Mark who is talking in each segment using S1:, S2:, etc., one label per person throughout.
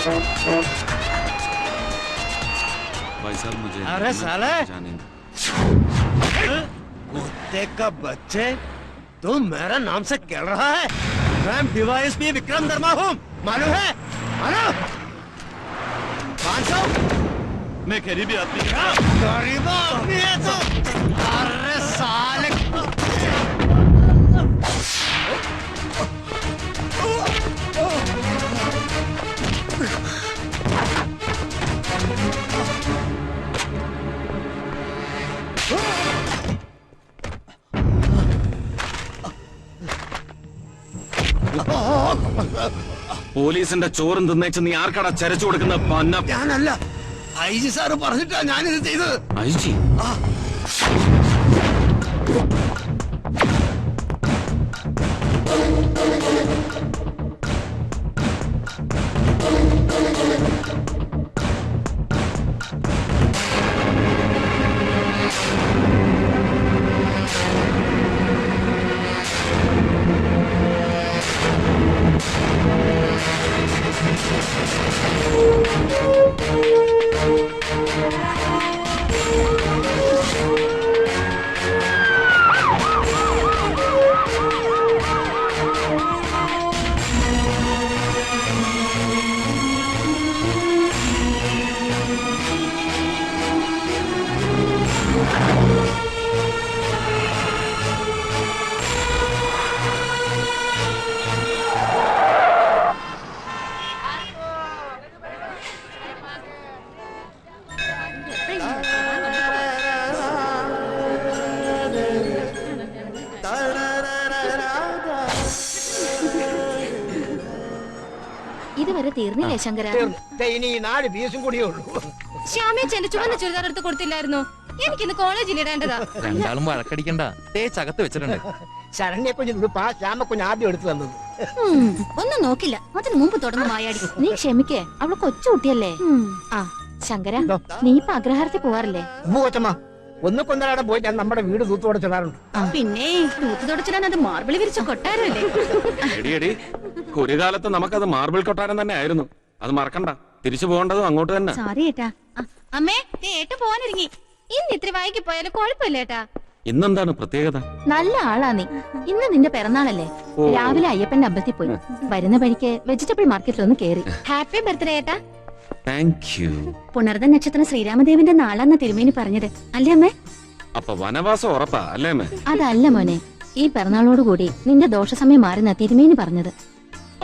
S1: भाई साहब मुझे
S2: अरे साले कुत्ते का बच्चे, तुम मेरा नाम से खेल रहा है? मैं डीवाईएसपी विक्रम वर्मा हूँ, मालूम है? मालूम? कौन सा?
S3: मैं गरीबी आदमी।
S2: गरीब आदमी है तो? अरे साले
S1: പോലീസിന്റെ ചോറും തിന്നേച്ച് നീ ആർക്കടാ ചരച്ചു കൊടുക്കുന്ന പന്ന?
S2: ഞാനല്ല, ഐജി സാറ് പറഞ്ഞിട്ടാ ഞാനിത് ചെയ്തത്.
S1: ഐജി?
S4: ഇതുവരെ തീർന്നില്ലേ ശങ്കര?
S2: ഇനി 4 പീസും കൂടിയേ ഉള്ളൂ.
S4: ശ്യാമേച്ചന്റെ ചുവന്ന ചുരിദാർ എടുത്ത് കൊടുത്തില്ലായിരുന്നോ? എനിക്കിന്ന് കോളേജിൽ ഇടേണ്ടതാ.
S5: രണ്ടാളും വഴക്കടിക്കണ്ട, തേച്ചകത്ത് വെച്ചിട്ടുണ്ട്.
S2: ശരണ്യെ കുഞ്ഞിനുടുപ്പാ ശ്യാമ കുഞ്ഞ് ആദ്യം എടുത്തു തന്നത്.
S4: ഒന്നും നോക്കില്ല, അതിന് മുമ്പ് തുടങ്ങും മായാടി. നീ ക്ഷമിക്കേ, അവള് കൊച്ചുകുട്ടിയല്ലേ. ആ ശങ്കര, നീ ഇപ്പൊ അഗ്രഹാരത്തിൽ പോവാറില്ലേ?
S2: കൊച്ചമ്മ, ഒന്നുകൊന്നരാടെ പോയി ഞാൻ നമ്മുടെ വീട് തൂത്ത് തുടച്ചിടാറുണ്ട്.
S4: പിന്നെ തൂത്ത് തുടച്ചിടാൻ അത് മാർബിൾ വിരിച്ച കൊട്ടാരല്ലേ?
S1: ഒരു കാലത്ത് നമുക്കത് മാർബിൾ കൊട്ടാരം തന്നെ ആയിരുന്നു. അത് മറക്കണ്ട, തിരിച്ചു പോകേണ്ടതും അങ്ങോട്ട് തന്നെ.
S4: സോറി ഏട്ടാ. അമ്മേ, ഏട്ട പോവാനിറങ്ങി. ഇന്ന് ഇത്തിരി വൈകി പോയാലും കുഴപ്പമില്ല ഏട്ടാ.
S1: ഇന്നെന്താണ് പ്രത്യേകത?
S4: നല്ല ആളാ നീ. ഇന്ന് നിന്റെ പിറന്നാളല്ലേ? രാവിലെ അയ്യപ്പന്റെ അമ്പലത്തിൽ പോയി. വരുന്ന വഴിക്ക് വെജിറ്റബിൾ മാർക്കറ്റിൽ ഒന്ന് കേറി. ഹാപ്പി ബർത്ത്ഡേ ഏട്ടാ.
S1: Thank you.
S4: പുണർദ നക്ഷത്രം ശ്രീരാമദേവന്റെ നാളാന്ന തിരുമേനി പറഞ്ഞത് അല്ലേ അമ്മേ?
S1: അപ്പൊ വനവാസം ഉറപ്പാ അല്ലേ അമ്മേ?
S4: അതല്ല മോനെ, ഈ പിറന്നാളോടുകൂടി നിന്റെ ദോഷസമയം മാറുന്ന തിരുമേനി പറഞ്ഞത്.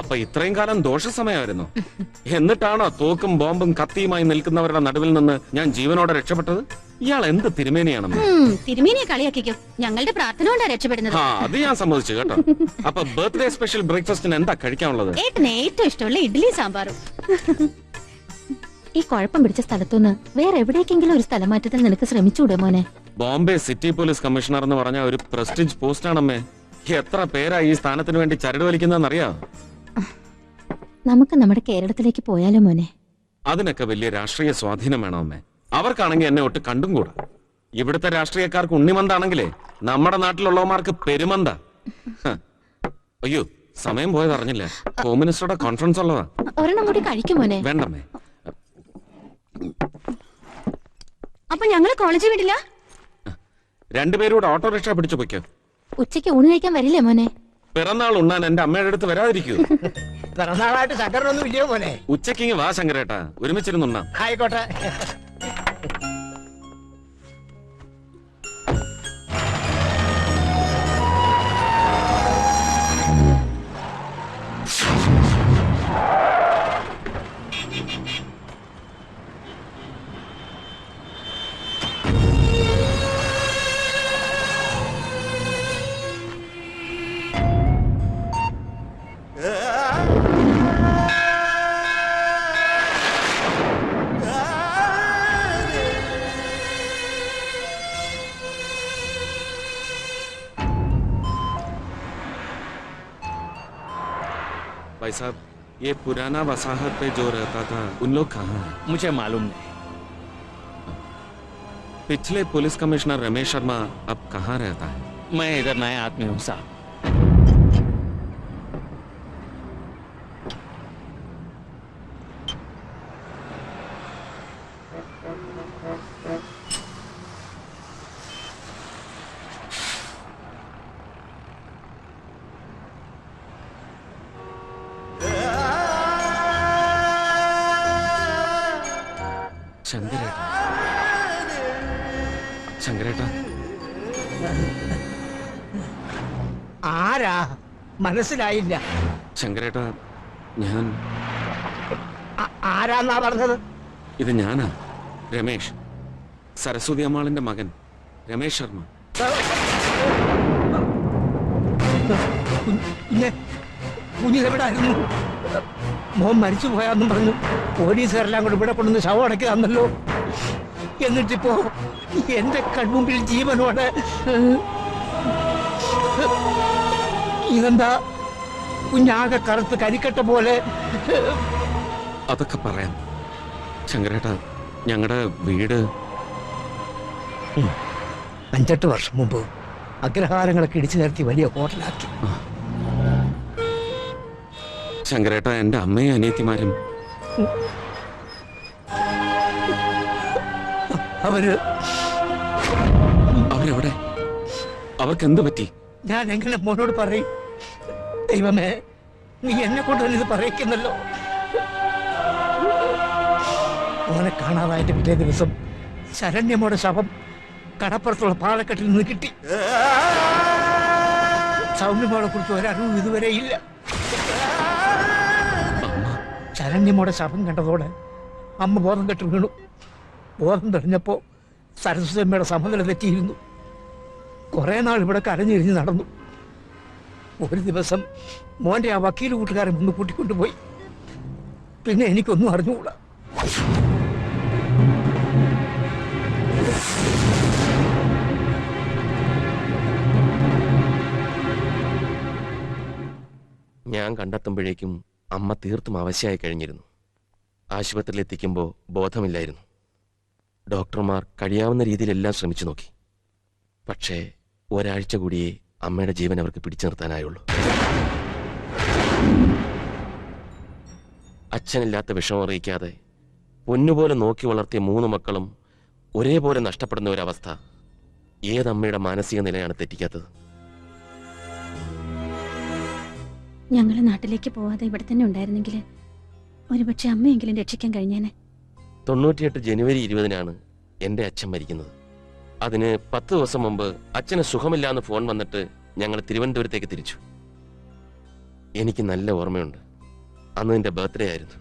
S1: അപ്പൊ ഇത്രയും കാലം ദോഷസമയമായിരുന്നു. എന്നിട്ടാണോ തോക്കും ബോംബും കത്തിയുമായി നിൽക്കുന്നവരുടെ നടുവിൽ നിന്ന് ഞാൻ ജീവനോടെ രക്ഷപ്പെട്ടത്? ഇയാൾ എന്ത് തിരുമേനിയാണെന്ന്.
S4: തിരുമേനിയെ കളിയാക്കിക്കോ, ഞങ്ങളുടെ പ്രാർത്ഥന കൊണ്ടാ രക്ഷപ്പെടുന്നത്.
S1: അത് ഞാൻ സമ്മതിച്ചു കേട്ടോ. അപ്പൊ ബർത്ത്ഡേ സ്പെഷ്യൽ ബ്രേക്ക്ഫാസ്റ്റിന് എന്താ കഴിക്കാനുള്ളത്?
S4: ഏട്ടന് ഏറ്റവും ഇഷ്ടമുള്ള ഇഡ്ഡലി സാമ്പാറും. ഈ കുഴപ്പം പിടിച്ച സ്ഥലത്തുനിന്ന് വേറെ എവിടേക്കെങ്കിലും ഒരു സ്ഥലമാറ്റത്തിൽ നിനക്ക് ശ്രമിച്ചൂടെ മോനെ?
S1: ബോംബെ സിറ്റി പോലീസ് കമ്മീഷണർ എന്ന് പറഞ്ഞ ഒരു പ്രസ്റ്റീജ് പോസ്റ്റ് ആണമ്മേ. എത്ര പേരാ ഈ സ്ഥാനത്തിന് വേണ്ടി ചരട് വലിക്കുന്നറിയാം.
S4: നമുക്ക് നമ്മുടെ കേരളത്തിലേക്ക് പോയാലോ മോനെ?
S1: അതിനൊക്കെ വലിയ രാഷ്ട്രീയ സ്വാധീനം വേണം അമ്മേ. അവർക്കാണെങ്കിൽ എന്നെ ഒട്ട് കണ്ടും കൂടാ. ഇവിടുത്തെ രാഷ്ട്രീയക്കാർക്ക് ഉണ്ണിമന്താണെങ്കിലേ നമ്മുടെ നാട്ടിലുള്ളവന്മാർക്ക് പെരുമന്ത. അയ്യോ, സമയം പോയത് അറിഞ്ഞില്ല. ഹോം മിനിസ്റ്ററുടെ കോൺഫറൻസ് ഉള്ളതാ.
S4: ഒരെണ്ണം കൂടി കഴിക്കും മോനെ.
S1: വേണ്ടമ്മേ.
S4: അപ്പൊ ഞങ്ങള് കോളേജിൽ വിടില്ല?
S1: രണ്ടുപേരൂടെ ഓട്ടോറിക്ഷ പിടിച്ചു പൊയ്ക്കോ.
S4: ഉച്ചയ്ക്ക് ഊണ് കഴിക്കാൻ വരില്ലേ മോനെ?
S1: പിറന്നാൾ ഉണ്ണാൻ എന്റെ അമ്മയുടെ അടുത്ത് വരാതിരിക്കൂ.
S2: പിറന്നാളായിട്ട് ശങ്കരനൊന്നും ഇല്ലയോ മോനെ?
S1: ഉച്ചക്കിങ് വാ ശങ്കരേട്ടാ, ഒരുമിച്ചിരുന്നുണ്ണാം.
S2: ആയിക്കോട്ടെ.
S1: भाई साहब, ये पुराना वसाहत पे जो रहता था उन लोग कहाँ हैं?
S5: मुझे मालूम नहीं।
S1: पिछले पुलिस कमिश्नर रमेश शर्मा अब कहाँ रहता है?
S5: मैं इधर नया आदमी हूँ साहब।
S1: ശങ്കരേട്ട, ശങ്കരേട്ട,
S2: ആരാ മനസ്സിലായില്ല.
S1: ശങ്കരേട്ട, ഞാൻ
S2: ആരാന്നാ പറഞ്ഞത്?
S1: ഇത് ഞാനാ, രമേഷ്, സരസ്വതി അമ്മാളിന്റെ മകൻ രമേഷ് ശർമ്മ.
S2: കുഞ്ഞിതെവിടായിരുന്നു? മോൻ മരിച്ചു പോയാന്നും പറഞ്ഞു പോലീസുകാരെല്ലാം കൂടെ ഇവിടെ കൊണ്ടുവന്ന് ശവം അടക്കി തന്നല്ലോ. എന്നിട്ടിപ്പോ എന്റെ കൺമുമ്പിൽ ജീവനോടെ. ഇതെന്താ കുഞ്ഞാകെ കറുത്ത് കരിക്കട്ട പോലെ?
S1: അതൊക്കെ പറയാം ശങ്കരേട്ട. ഞങ്ങളുടെ വീട്
S2: 5-8 വർഷം മുമ്പ് അഗ്രഹാരങ്ങളൊക്കെ ഇടിച്ചു നിരത്തി വലിയ ഹോട്ടലാക്കി.
S1: ശങ്കരേട്ട, എന്റെ അമ്മയും അനിയത്തിമാരും അവരെവിടെ? അവർക്ക് എന്ത് പറ്റി?
S2: ഞാൻ എങ്ങനെ മോനോട് പറയും? ദൈവമേ, നീ എന്നെ കൊണ്ട് തന്നെ ഇത് പറയിക്കുന്നല്ലോ. മോനെ കാണാതായിട്ട് പിറ്റേ ദിവസം ശരണ്യമോടെ ശവം കടപ്പുറത്തുള്ള പാലക്കെട്ടിൽ നിന്ന് കിട്ടി. സൗമ്യമോളെ കുറിച്ച് ഒരറിവും ഇതുവരെ ഇല്ല. ശരണ്യമോടെ ശവം കണ്ടതോടെ അമ്മ ബോധം കെട്ട് വീണു. ബോധം തെളിഞ്ഞപ്പോ സരസ്വതി അമ്മയുടെ സമനില തെറ്റിയിരുന്നു. കുറെ നാൾ ഇവിടെ കരഞ്ഞിരിഞ്ഞ് നടന്നു. ഒരു ദിവസം മോന്റെ ആ വക്കീൽ കൂട്ടുകാരൻ ഒന്ന് കൂട്ടിക്കൊണ്ടുപോയി. പിന്നെ എനിക്കൊന്നും അറിഞ്ഞുകൂടാ.
S6: ഞാൻ കണ്ടെത്തുമ്പോഴേക്കും അമ്മ തീർത്തും അവശയായി കഴിഞ്ഞിരുന്നു. ആശുപത്രിയിൽ എത്തിക്കുമ്പോൾ ബോധമില്ലായിരുന്നു. ഡോക്ടർമാർ കഴിയാവുന്ന രീതിയിലെല്ലാം ശ്രമിച്ചു നോക്കി. പക്ഷേ ഒരാഴ്ച കൂടിയേ അമ്മയുടെ ജീവൻ അവർക്ക് പിടിച്ചു നിർത്താനായുള്ളൂ. അച്ഛനില്ലാത്ത വിഷമം അറിയിക്കാതെ പൊന്നുപോലെ നോക്കി വളർത്തിയ 3 മക്കളും ഒരേപോലെ നഷ്ടപ്പെടുന്ന ഒരവസ്ഥ ഏതമ്മയുടെ മാനസിക നിലയാണ് തെറ്റിക്കാത്തത്?
S4: ഞങ്ങള് നാട്ടിലേക്ക് പോവാതെ ഇവിടെ തന്നെ ഉണ്ടായിരുന്നെങ്കിൽ ഒരുപക്ഷെ അമ്മയെങ്കിലും രക്ഷിക്കാൻ കഴിഞ്ഞേനെ.
S6: 98 ജനുവരി 20-നാണ് എൻ്റെ അച്ഛൻ മരിക്കുന്നത്. അതിന് 10 ദിവസം മുമ്പ് അച്ഛന് സുഖമില്ലാന്ന് ഫോൺ വന്നിട്ട് ഞങ്ങൾ തിരുവനന്തപുരത്തേക്ക് തിരിച്ചു. എനിക്ക് നല്ല ഓർമ്മയുണ്ട്. അന്ന് എൻ്റെ ബർത്ത്ഡേ ആയിരുന്നു.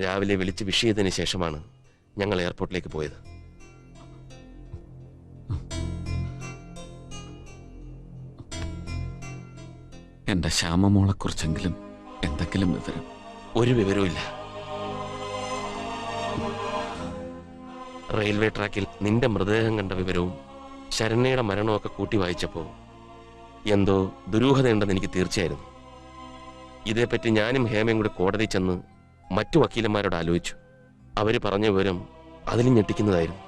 S6: രാവിലെ വിളിച്ച് വിഷ് ചെയ്തതിന് ശേഷമാണ് ഞങ്ങൾ എയർപോർട്ടിലേക്ക് പോയത്.
S1: എന്റെ ശ്യാമമോളെക്കുറിച്ചെങ്കിലും എന്തെങ്കിലും വിവരം?
S6: ഒരു വിവരവുമില്ല. റെയിൽവേ ട്രാക്കിൽ നിന്റെ മൃതദേഹം കണ്ട വിവരവും ശരണ്യയുടെ മരണമൊക്കെ കൂട്ടി വായിച്ചപ്പോൾ എന്തോ ദുരൂഹതയുണ്ടെന്ന് എനിക്ക് തീർച്ചയായിരുന്നു. ഇതേപ്പറ്റി ഞാനും ഹേമയും കൂടി കോടതി ചെന്ന് മറ്റു വക്കീലന്മാരോട് ആലോചിച്ചു. അവർ പറഞ്ഞ വിവരം അതിലും ഞെട്ടിക്കുന്നതായിരുന്നു.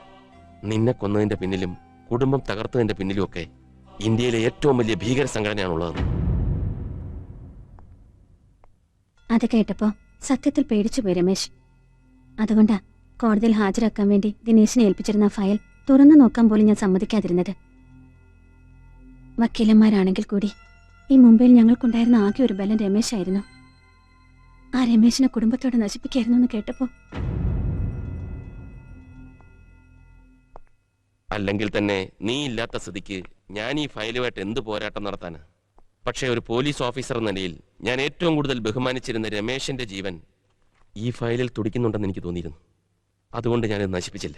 S6: നിന്നെ കൊന്നതിന്റെ പിന്നിലും കുടുംബം തകർത്തതിന്റെ പിന്നിലുമൊക്കെ ഇന്ത്യയിലെ ഏറ്റവും വലിയ ഭീകര സംഘടനയാണുള്ളത്.
S4: അത് കേട്ടപ്പോ സത്യത്തിൽ പേടിച്ചു പോയി രമേശ്. അതുകൊണ്ടാ കോടതിയിൽ ഹാജരാക്കാൻ വേണ്ടി ദിനേശിനെ ഏൽപ്പിച്ചിരുന്ന ഫയൽ തുറന്നു നോക്കാൻ പോലും ഞാൻ സമ്മതിക്കാതിരുന്നത്. വക്കീലന്മാരാണെങ്കിൽ കൂടി ഈ മുംബൈയിൽ ഞങ്ങൾക്കുണ്ടായിരുന്ന ആകെ ഒരു ബലം രമേശായിരുന്നു. ആ രമേശിനെ കുടുംബത്തോടെ നശിപ്പിക്കായിരുന്നു എന്ന് കേട്ടപ്പോ.
S6: അല്ലെങ്കിൽ തന്നെ നീ ഇല്ലാത്ത സ്ഥിതിക്ക് ഞാൻ ഈ ഫയലുമായിട്ട് എന്ത് പോരാട്ടം നടത്താന്? പക്ഷേ ഒരു പോലീസ് ഓഫീസർ എന്ന നിലയിൽ ഞാൻ ഏറ്റവും കൂടുതൽ ബഹുമാനിച്ചിരുന്ന രമേശന്റെ ജീവൻ ഈ ഫയലിൽ തുടിക്കുന്നുണ്ടെന്ന് എനിക്ക് തോന്നിയിരുന്നു. അതുകൊണ്ട് ഞാനിത് നശിപ്പിച്ചില്ല.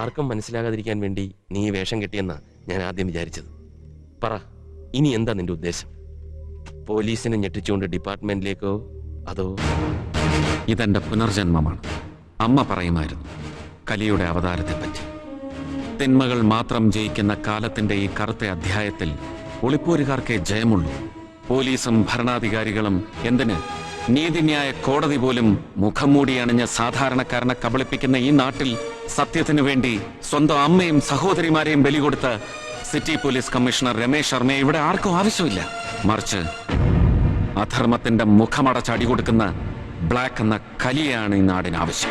S6: ആർക്കും മനസ്സിലാകാതിരിക്കാൻ വേണ്ടി നീ വേഷം കെട്ടിയെന്നാ ഞാൻ ആദ്യം വിചാരിച്ചത്. പറ, ഇനി എന്താ നിന്റെ ഉദ്ദേശം? പോലീസിനെ ഞെട്ടിച്ചുകൊണ്ട് ഡിപ്പാർട്ട്മെന്റിലേക്കോ അതോ?
S1: ഇതെന്റെ പുനർജന്മമാണ്. അമ്മ പറയുമായിരുന്നു കലിയുടെ അവതാരത്തെപ്പറ്റി. തിന്മകൾ മാത്രം ജയിക്കുന്ന കാലത്തിന്റെ ഈ കറുത്ത അധ്യായത്തിൽ ഒളിപ്പോരുകാർക്കേ ജയമുള്ളൂ. പോലീസും ഭരണാധികാരികളും എന്തിന് നീതിന്യായ കോടതി പോലും മുഖം മൂടി അണിഞ്ഞ സാധാരണക്കാരനെ കബളിപ്പിക്കുന്ന ഈ നാട്ടിൽ സത്യത്തിനു വേണ്ടി സ്വന്തം അമ്മയും സഹോദരിമാരെയും ബലി കൊടുത്ത സിറ്റി പോലീസ് കമ്മീഷണർ രമേശ് ശർമ്മയെ ഇവിടെ ആർക്കും ആവശ്യമില്ല. മറിച്ച് അധർമ്മത്തിന്റെ മുഖമടച്ച് അടികൊടുക്കുന്ന ബ്ലാക്ക് എന്ന കലിയാണ് ഈ നാടിന് ആവശ്യം.